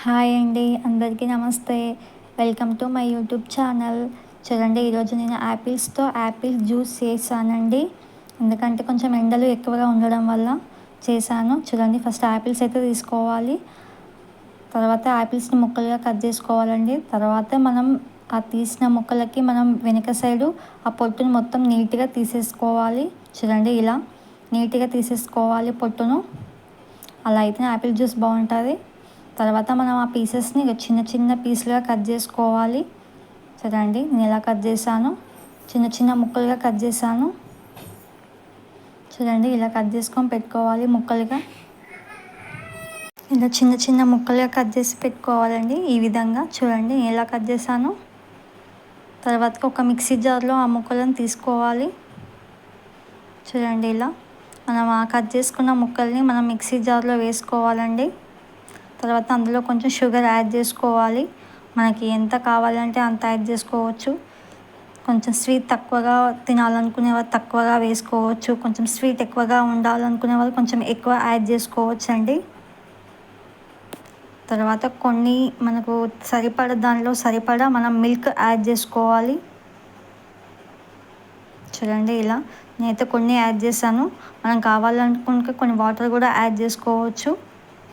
Hi అండి, అందరికీ నమస్తే. Welcome to my YouTube channel. చూడండి, ఈరోజు నేను యాపిల్ జ్యూస్ చేశానండి. ఎందుకంటే కొంచెం ఎండలు ఎక్కువగా ఉండడం వల్ల చేశాను. చూడండి, ఫస్ట్ యాపిల్స్ అయితే తీసుకోవాలి. తర్వాత యాపిల్స్ని ముక్కలుగా కట్ చేసుకోవాలండి. తర్వాత మనం ఆ తీసిన ముక్కలకి మనం వెనక సైడు ఆ పొట్టును మొత్తం నీట్గా తీసేసుకోవాలి. చూడండి, ఇలా నీట్గా తీసేసుకోవాలి పొట్టును. అలా అయితే యాపిల్ జ్యూస్ బాగుంటుంది. తర్వాత మనం ఆ పీసెస్ని చిన్న చిన్న పీసులుగా కట్ చేసుకోవాలి. చూడండి, నేను ఎలా కట్ చేశాను, చిన్న చిన్న ముక్కలుగా కట్ చేశాను. చూడండి, ఇలా కట్ చేసుకొని పెట్టుకోవాలి ముక్కలుగా. ఇలా చిన్న చిన్న ముక్కలుగా కట్ చేసి పెట్టుకోవాలండి. ఈ విధంగా చూడండి నేను ఎలా కట్ చేశాను. తర్వాత ఒక మిక్సీ జార్లో ఆ ముక్కలను తీసుకోవాలి. చూడండి, ఇలా మనం ఆ కట్ చేసుకున్న ముక్కల్ని మనం మిక్సీ జార్లో వేసుకోవాలండి. తర్వాత అందులో కొంచెం షుగర్ యాడ్ చేసుకోవాలి. మనకి ఎంత కావాలంటే అంత యాడ్ చేసుకోవచ్చు. కొంచెం స్వీట్ తక్కువగా తినాలనుకునే వాళ్ళు తక్కువగా వేసుకోవచ్చు. కొంచెం స్వీట్ ఎక్కువగా ఉండాలనుకునే వాళ్ళు కొంచెం ఎక్కువ యాడ్ చేసుకోవచ్చు అండి. తర్వాత కొన్ని మనకు దానిలో సరిపడా మనం మిల్క్ యాడ్ చేసుకోవాలి. చూడండి, ఇలా నేనైతే కొన్ని యాడ్ చేశాను. మనం కావాలనుకుంటే కొన్ని వాటర్ కూడా యాడ్ చేసుకోవచ్చు.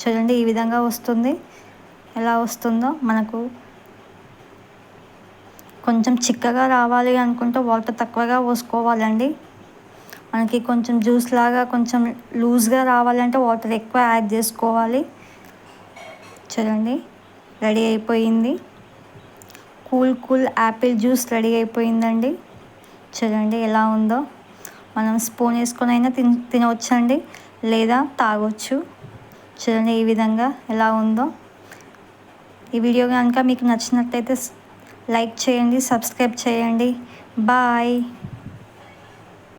చూడండి, ఈ విధంగా వస్తుంది. ఎలా వస్తుందో మనకు కొంచెం చిక్కగా రావాలి అనుకుంటే వాటర్ తక్కువగా పోసుకోవాలండి. మనకి కొంచెం జ్యూస్ లాగా కొంచెం లూజ్గా రావాలంటే వాటర్ ఎక్కువ యాడ్ చేసుకోవాలి. చూడండి, రెడీ అయిపోయింది. కూల్ యాపిల్ జ్యూస్ రెడీ అయిపోయిందండి. చూడండి ఎలా ఉందో. మనం స్పూన్ వేసుకొని అయినా తినవచ్చండి, లేదా తాగొచ్చు. చూడండి ఈ విధంగా ఎలా ఉందో. ఈ వీడియో కనుక మీకు నచ్చినట్లయితే లైక్ చేయండి, సబ్స్క్రైబ్ చేయండి. బాయ్.